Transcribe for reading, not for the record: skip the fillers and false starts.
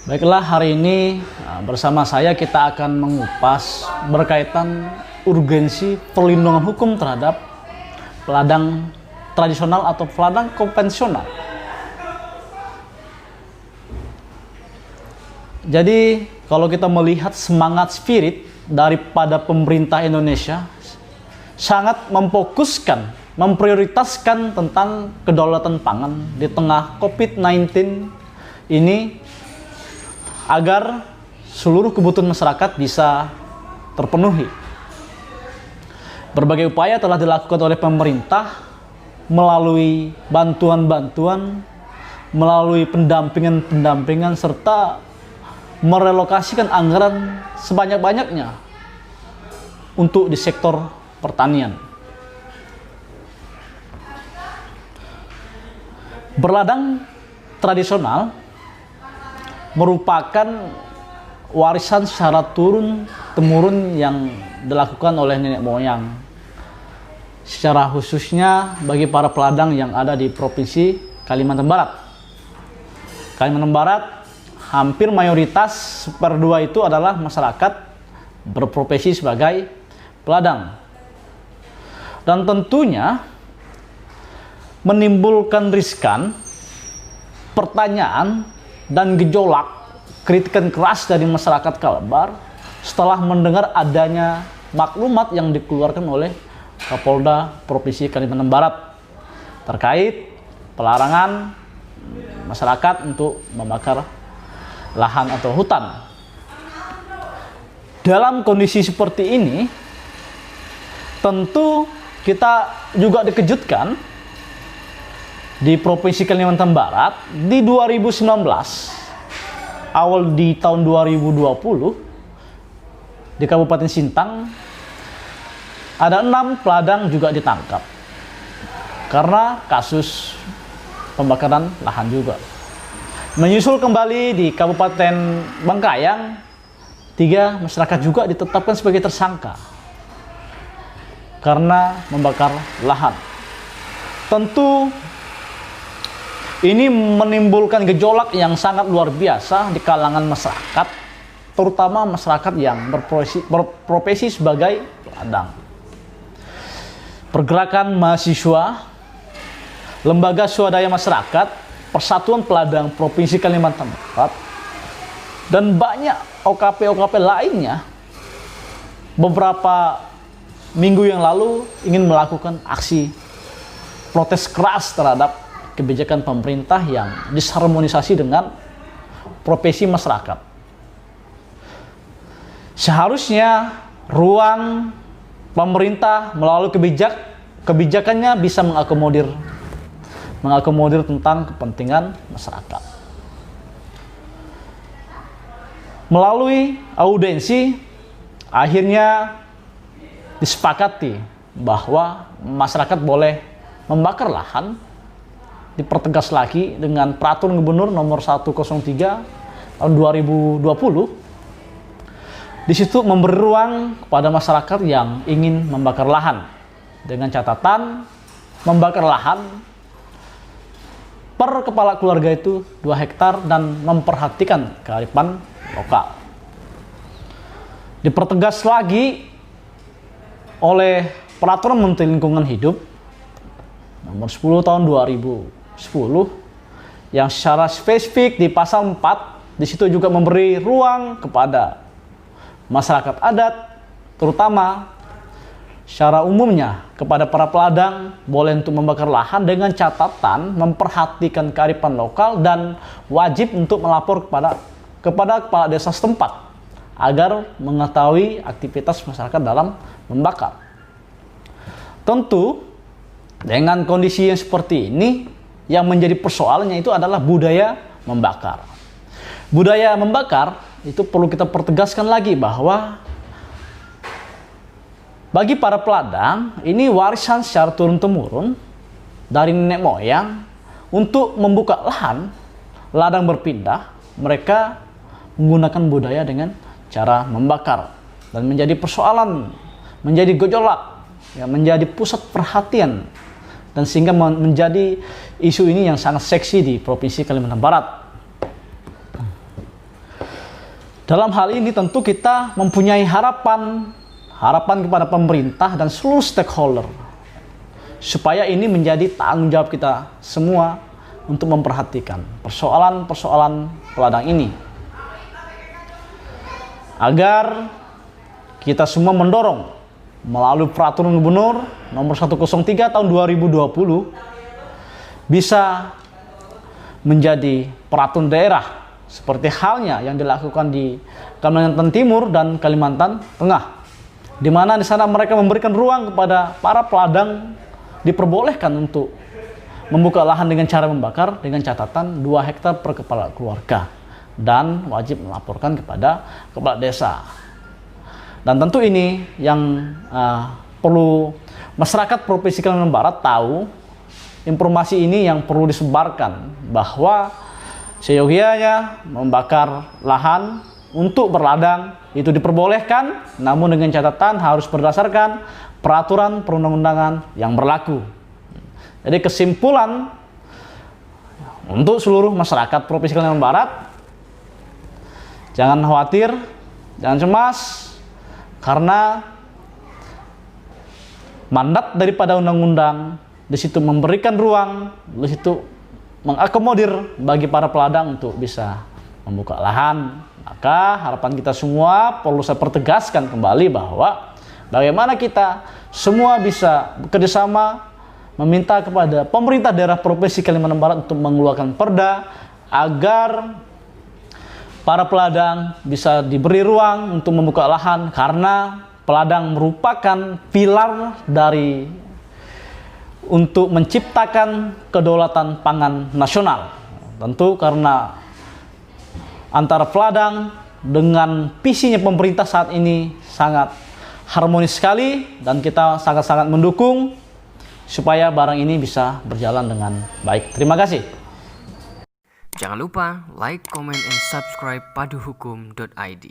Baiklah, hari ini bersama saya kita akan mengupas berkaitan urgensi perlindungan hukum terhadap peladang tradisional atau peladang konvensional. Jadi kalau kita melihat semangat spirit daripada pemerintah Indonesia sangat memfokuskan, memprioritaskan tentang kedaulatan pangan di tengah COVID-19 ini, agar seluruh kebutuhan masyarakat bisa terpenuhi. Berbagai upaya telah dilakukan oleh pemerintah melalui bantuan-bantuan, melalui pendampingan-pendampingan, serta merelokasikan anggaran sebanyak-banyaknya untuk di sektor pertanian. Berladang tradisional merupakan warisan secara turun-temurun yang dilakukan oleh nenek moyang, secara khususnya bagi para peladang yang ada di Provinsi Kalimantan Barat. Kalimantan Barat hampir mayoritas seperdua itu adalah masyarakat berprofesi sebagai peladang, dan tentunya menimbulkan riskan, pertanyaan, dan gejolak kritikan keras dari masyarakat Kalbar setelah mendengar adanya maklumat yang dikeluarkan oleh Kapolda Provinsi Kalimantan Barat terkait pelarangan masyarakat untuk membakar lahan atau hutan. Dalam kondisi seperti ini, tentu kita juga dikejutkan di Provinsi Kalimantan Barat di 2019, awal di tahun 2020, di Kabupaten Sintang ada 6 peladang juga ditangkap karena kasus pembakaran lahan juga. Menyusul kembali di Kabupaten Bangkayang, 3 masyarakat juga ditetapkan sebagai tersangka karena membakar lahan. Tentu ini menimbulkan gejolak yang sangat luar biasa di kalangan masyarakat, terutama masyarakat yang berprofesi sebagai peladang. Pergerakan mahasiswa, lembaga swadaya masyarakat, Persatuan Peladang Provinsi Kalimantan Barat, dan banyak OKP-OKP lainnya beberapa minggu yang lalu ingin melakukan aksi protes keras terhadap kebijakan pemerintah yang disharmonisasi dengan profesi masyarakat. Seharusnya ruang pemerintah melalui kebijakannya bisa mengakomodir tentang kepentingan masyarakat. Melalui audiensi, akhirnya disepakati bahwa masyarakat boleh membakar lahan, dipertegas lagi dengan Peraturan Gubernur Nomor 103 tahun 2020. Di situ memberi ruang kepada masyarakat yang ingin membakar lahan dengan catatan membakar lahan per kepala keluarga itu 2 hektar dan memperhatikan kearifan lokal. Dipertegas lagi oleh Peraturan Menteri Lingkungan Hidup Nomor 10 tahun 2010 yang secara spesifik di pasal 4 di situ juga memberi ruang kepada masyarakat adat, terutama secara umumnya kepada para peladang boleh untuk membakar lahan dengan catatan memperhatikan kearifan lokal dan wajib untuk melapor kepada kepala desa setempat agar mengetahui aktivitas masyarakat dalam membakar. Tentu dengan kondisi yang seperti ini, yang menjadi persoalannya itu adalah budaya membakar. Budaya membakar itu perlu kita pertegaskan lagi bahwa bagi para peladang ini warisan secara turun-temurun dari nenek moyang. Untuk membuka lahan, ladang berpindah, mereka menggunakan budaya dengan cara membakar, dan menjadi persoalan, menjadi gejolak, menjadi pusat perhatian, dan sehingga menjadi isu ini yang sangat seksi di Provinsi Kalimantan Barat. Dalam hal ini tentu kita mempunyai harapan kepada pemerintah dan seluruh stakeholder supaya ini menjadi tanggung jawab kita semua untuk memperhatikan persoalan-persoalan peladang ini, agar kita semua mendorong melalui Peraturan Gubernur Nomor 103 Tahun 2020 bisa menjadi peraturan daerah seperti halnya yang dilakukan di Kalimantan Timur dan Kalimantan Tengah, di mana di sana mereka memberikan ruang kepada para peladang diperbolehkan untuk membuka lahan dengan cara membakar dengan catatan 2 hektar per kepala keluarga dan wajib melaporkan kepada kepala desa. Dan tentu ini yang perlu masyarakat Provinsi Kalimantan Barat tahu, informasi ini yang perlu disebarkan bahwa seyogianya membakar lahan untuk berladang itu diperbolehkan, namun dengan catatan harus berdasarkan peraturan perundang-undangan yang berlaku. Jadi kesimpulan untuk seluruh masyarakat Provinsi Kalimantan Barat, jangan khawatir, jangan cemas, karena mandat daripada undang-undang di situ memberikan ruang, di situ mengakomodir bagi para peladang untuk bisa membuka lahan. Maka harapan kita semua perlu saya pertegaskan kembali bahwa bagaimana kita semua bisa bekerjasama meminta kepada pemerintah daerah Provinsi Kalimantan Barat untuk mengeluarkan perda agar para peladang bisa diberi ruang untuk membuka lahan, karena peladang merupakan pilar dari untuk menciptakan kedaulatan pangan nasional. Tentu karena antara peladang dengan visinya pemerintah saat ini sangat harmonis sekali, dan kita sangat-sangat mendukung supaya barang ini bisa berjalan dengan baik. Terima kasih. Jangan lupa like, comment, and subscribe paduhukum.id.